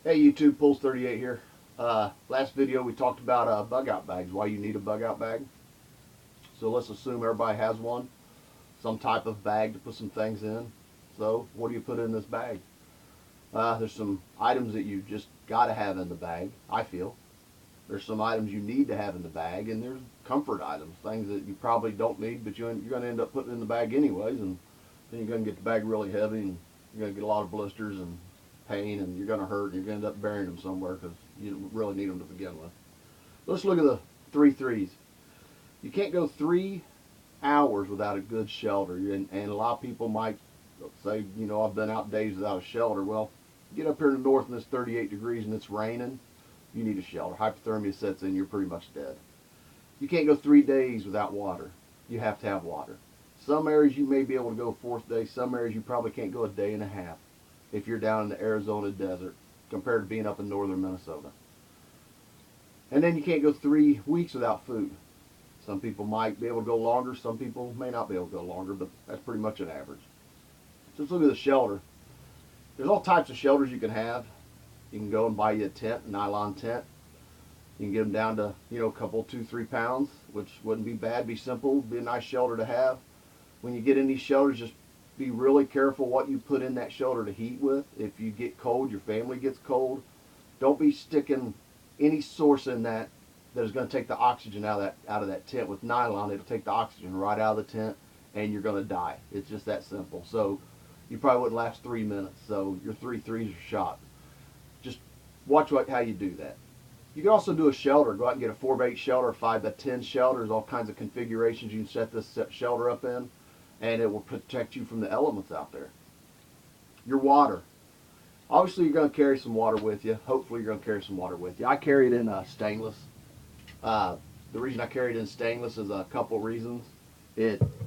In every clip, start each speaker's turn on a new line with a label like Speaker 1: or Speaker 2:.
Speaker 1: Hey YouTube, Pulse 38 here. Last video we talked about bug out bags, why you need a bug out bag. So let's assume everybody has one, some type of bag to put some things in. So what do you put in this bag? There's some items that you just got to have in the bag, I feel. There's some items you need to have in the bag, and there's comfort items, things that you probably don't need, but you're going to end up putting in the bag anyways, and then you're going to get the bag really heavy, and you're going to get a lot of blisters and pain, and you're going to hurt, and you're going to end up burying them somewhere because you don't really need them to begin with. Let's look at the three threes. You can't go 3 hours without a good shelter, and a lot of people might say, you know, I've been out days without a shelter. Well, get up here in the north and it's 38 degrees and it's raining, you need a shelter. Hypothermia sets in, you're pretty much dead. You can't go 3 days without water. You have to have water. Some areas you may be able to go a fourth day. Some areas you probably can't go a day and a half if you're down in the Arizona desert compared to being up in northern Minnesota. And then you can't go 3 weeks without food. Some people might be able to go longer. Some people may not be able to go longer, but that's pretty much an average. So let's look at the shelter. There's all types of shelters you can have. You can go and buy you a tent, a nylon tent. You can get them down to, you know, a couple, 2-3 pounds, which wouldn't be bad, be simple, be a nice shelter to have. When you get in these shelters, just be really careful what you put in that shelter to heat with. If you get cold, your family gets cold. Don't be sticking any source in that is going to take the oxygen out of that tent. With nylon, it'll take the oxygen right out of the tent, and you're going to die. It's just that simple. So you probably wouldn't last 3 minutes. So your 3 threes are shot. Just watch how you do that. You can also do a shelter. Go out and get a 4x8 shelter, a 5x10 shelter. There's all kinds of configurations you can set this shelter up in, and it will protect you from the elements out there. Your water. Obviously, you're going to carry some water with you. Hopefully, you're going to carry some water with you. I carry it in stainless. The reason I carry it in stainless is a couple of reasons.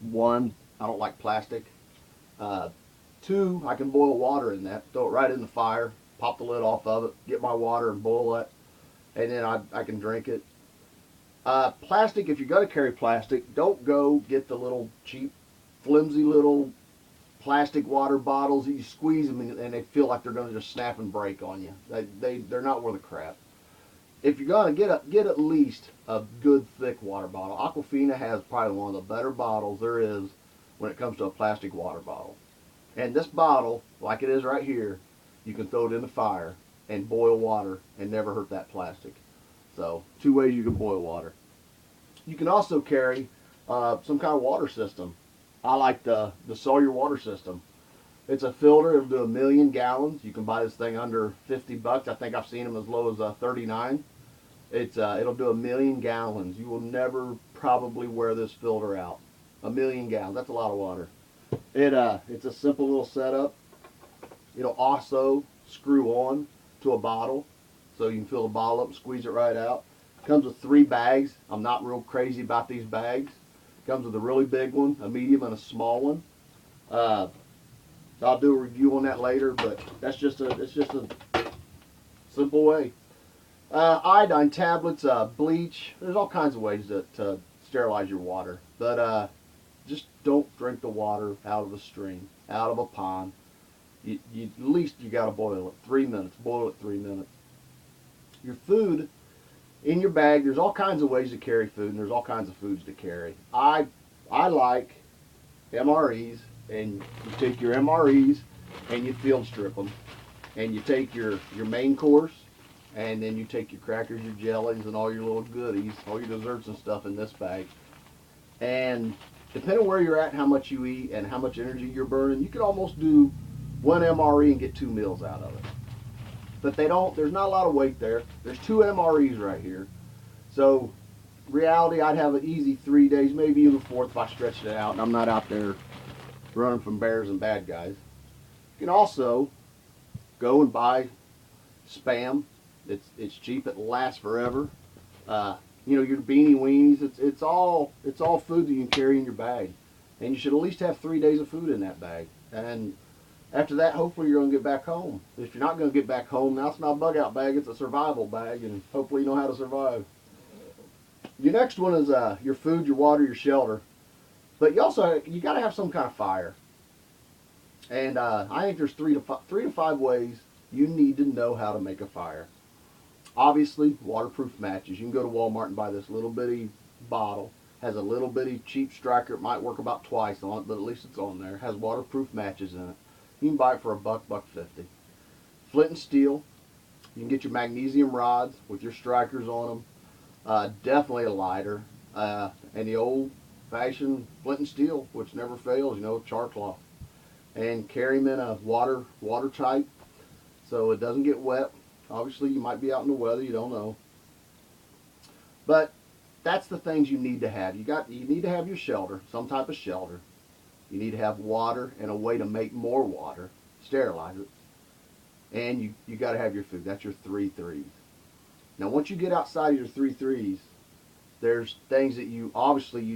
Speaker 1: One, I don't like plastic. Two, I can boil water in that. Throw it right in the fire, pop the lid off of it, get my water and boil it, and then I can drink it. Plastic, if you're going to carry plastic, don't go get the little cheap, flimsy little plastic water bottles. You squeeze them and they feel like they're going to just snap and break on you. They're not worth the crap. If you're going to get at least a good thick water bottle. Aquafina has probably one of the better bottles there is when it comes to a plastic water bottle. And this bottle, like it is right here, you can throw it in the fire and boil water and never hurt that plastic. So 2 ways you can boil water. You can also carry some kind of water system. I like the Sawyer water system. It's a filter. It'll do 1,000,000 gallons. You can buy this thing under $50. I think I've seen them as low as 39. It'll do 1,000,000 gallons. You will never probably wear this filter out. 1,000,000 gallons. That's a lot of water. It's a simple little setup. It'll also screw on to a bottle, so you can fill the bottle up and squeeze it right out. Comes with 3 bags. I'm not real crazy about these bags. Comes with a really big one, a medium, and a small one. I'll do a review on that later, but it's just a simple way. Iodine tablets, bleach. There's all kinds of ways to sterilize your water, but just don't drink the water out of a stream, out of a pond. At least you got to boil it 3 minutes. Boil it 3 minutes. Your food in your bag. There's all kinds of ways to carry food, and there's all kinds of foods to carry. I like MREs. And you take your MREs and you field strip them, and you take your main course, and then you take your crackers, your jellies, and all your little goodies, all your desserts and stuff in this bag. And depending on where you're at, how much you eat, and how much energy you're burning, you can almost do 1 MRE and get 2 meals out of it. But there's not a lot of weight there. There's 2 MREs right here. So reality, I'd have an easy 3 days, maybe even 4th if I stretched it out and I'm not out there running from bears and bad guys. You can also go and buy Spam. It's cheap. It lasts forever. You know, your beanie weenies. It's all food that you can carry in your bag, and you should at least have 3 days of food in that bag. And after that, hopefully you're going to get back home. If you're not going to get back home, now it's not a bug out bag. It's a survival bag, and hopefully you know how to survive. Your next one is your food, your water, your shelter. But you got to have some kind of fire. And I think there's three to five ways you need to know how to make a fire. Obviously, waterproof matches. You can go to Walmart and buy this little bitty bottle. Has a little bitty cheap striker. It might work about twice on it, but at least it's on there. Has waterproof matches in it. You can buy it for $1, $1.50. Flint and steel. You can get your magnesium rods with your strikers on them. Definitely a lighter. And the old-fashioned flint and steel, which never fails, char cloth. And carry them in a watertight so it doesn't get wet. Obviously, you might be out in the weather, you don't know. But that's the things you need to have. You need to have your shelter, some type of shelter. You need to have water and a way to make more water, sterilize it. And you got to have your food. That's your 3 threes. Now, once you get outside of your 3 threes, there's things that you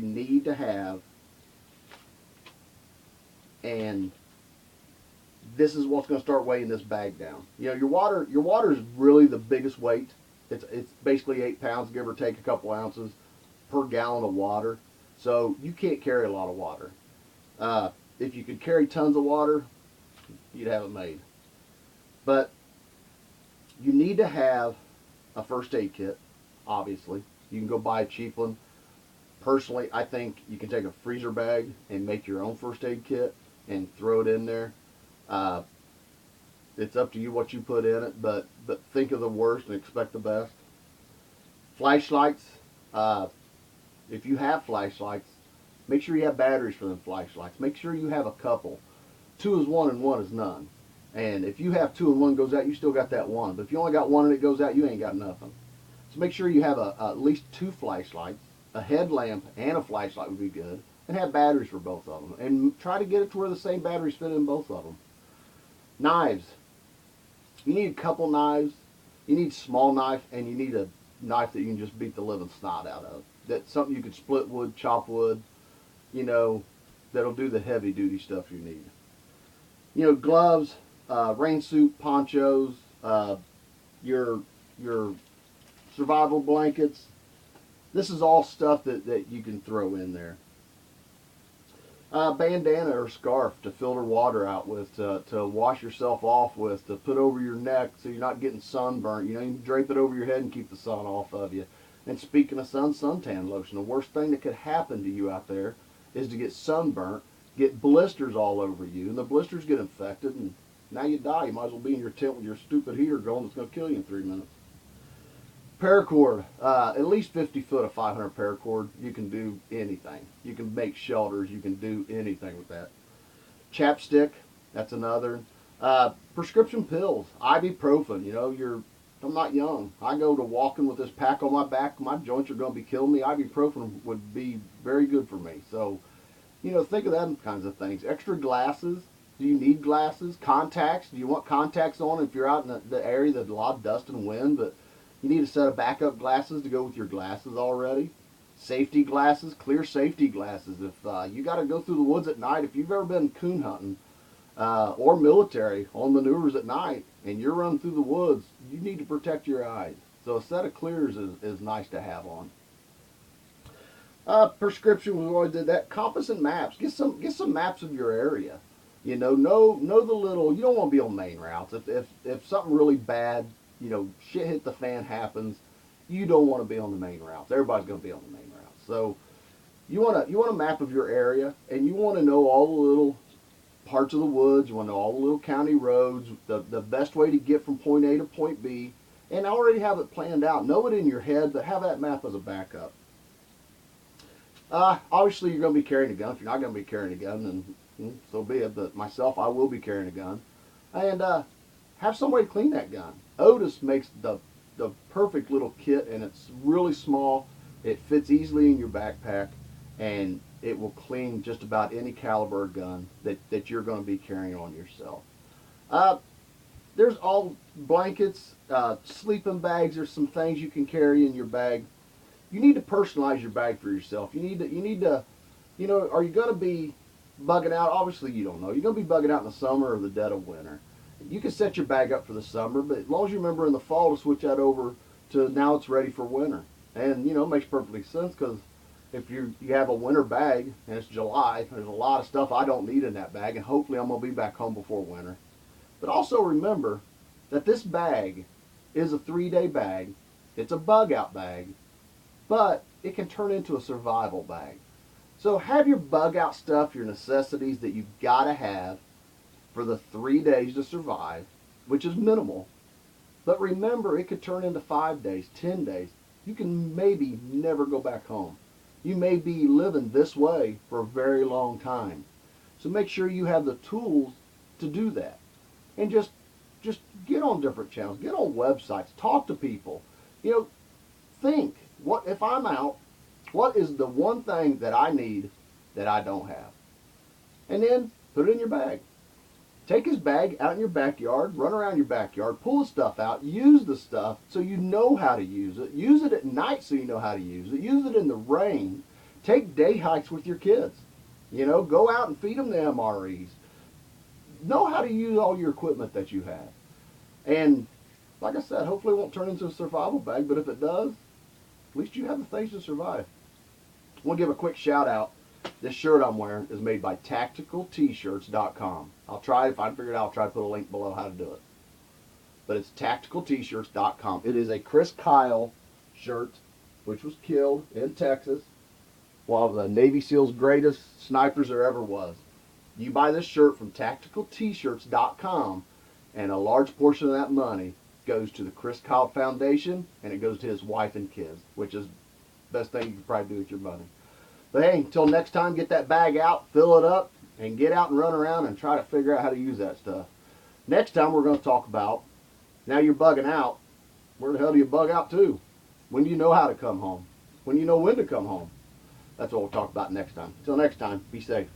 Speaker 1: need to have, and this is what's going to start weighing this bag down. Your water is really the biggest weight. It's basically 8 pounds, give or take a couple ounces per gallon of water. So you can't carry a lot of water. If you could carry tons of water, you'd have it made. But you need to have a first aid kit, obviously. You can go buy a cheap one. Personally, I think you can take a freezer bag and make your own first aid kit and throw it in there. It's up to you what you put in it, but think of the worst and expect the best. Flashlights. If you have flashlights, make sure you have batteries for them flashlights. Make sure you have a couple. 2 is 1 and 1 is none. And if you have 2 and 1 goes out, you still got that 1. But if you only got 1 and it goes out, you ain't got nothing. So make sure you have at least 2 flashlights. A headlamp and a flashlight would be good. And have batteries for both of them. And try to get it to where the same batteries fit in both of them. Knives. You need a couple knives. You need a small knife, and you need a knife that you can just beat the living snot out of. That's something you could split wood, chop wood, that'll do the heavy duty stuff you need. Gloves, rain suit, ponchos, your survival blankets. This is all stuff that you can throw in there. Bandana or scarf to filter water out with, to wash yourself off with, to put over your neck so you're not getting sunburnt. You can drape it over your head and keep the sun off of you. And speaking of suntan lotion, the worst thing that could happen to you out there is to get sunburnt, get blisters all over you, and the blisters get infected, and now you die. You might as well be in your tent with your stupid heater going that's going to kill you in 3 minutes. Paracord, at least 50 foot of 500 paracord. You can do anything. You can make shelters. You can do anything with that. Chapstick, that's another. Prescription pills, ibuprofen. I'm not young. I go to walking with this pack on my back. My joints are going to be killing me. Ibuprofen would be very good for me. So, think of them kinds of things. Extra glasses. Do you need glasses? Contacts. Do you want contacts on if you're out in the area that's a lot of dust and wind, but you need a set of backup glasses to go with your glasses already. Safety glasses, clear safety glasses. If you got to go through the woods at night, if you've ever been coon hunting or military on maneuvers at night and you're running through the woods, you need to protect your eyes. So a set of clears is nice to have on. Prescription, we already did that. Compass and maps. Get some maps of your area. Know the little. You don't want to be on main routes. If something really bad, shit hit the fan happens, you don't want to be on the main routes. Everybody's going to be on the main routes. So you want a map of your area, and you want to know all the little parts of the woods. You want to know all the little county roads, the best way to get from point A to point B, and already have it planned out. Know it in your head, but have that map as a backup. Obviously, you're going to be carrying a gun. If you're not going to be carrying a gun, then so be it. But myself, I will be carrying a gun. And have some way to clean that gun. Otis makes the perfect little kit, and it's really small. It fits easily in your backpack, and it will clean just about any caliber gun that you're going to be carrying on yourself. There's all blankets, sleeping bags. There's some things you can carry in your bag. You need to personalize your bag for yourself. You need to, are you going to be bugging out? Obviously, you don't know. You're going to be bugging out in the summer or the dead of winter. You can set your bag up for the summer, but as long as you remember in the fall to switch that over to now it's ready for winter. And, it makes perfectly sense, because if you have a winter bag and it's July, there's a lot of stuff I don't need in that bag, and hopefully I'm going to be back home before winter. But also remember that this bag is a 3-day bag. It's a bug out bag, but it can turn into a survival bag. So have your bug out stuff, your necessities that you've got to have for the 3 days to survive, which is minimal. But remember, it could turn into 5 days, 10 days. You can maybe never go back home. You may be living this way for a very long time. So make sure you have the tools to do that. And just get on different channels, get on websites, talk to people. You know, think, what if I'm out, what is the one thing that I need that I don't have? And then put it in your bag. Take his bag out in your backyard, run around your backyard, pull the stuff out, use the stuff so you know how to use it. Use it at night so you know how to use it. Use it in the rain. Take day hikes with your kids. You know, go out and feed them the MREs. Know how to use all your equipment that you have. And like I said, hopefully it won't turn into a survival bag, but if it does, at least you have the things to survive. I want to give a quick shout out. This shirt I'm wearing is made by tacticaltshirts.com. I'll try, if I figure it out, I'll try to put a link below how to do it. But it's tacticaltshirts.com. It is a Chris Kyle shirt, which was killed in Texas, one of the Navy SEAL's greatest snipers there ever was. You buy this shirt from tacticaltshirts.com, and a large portion of that money goes to the Chris Kyle Foundation, and it goes to his wife and kids, which is the best thing you can probably do with your money. But hey, until next time, get that bag out, fill it up, and get out and run around and try to figure out how to use that stuff. Next time we're going to talk about, now you're bugging out, where the hell do you bug out to? When do you know how to come home? When do you know when to come home? That's what we'll talk about next time. Until next time, be safe.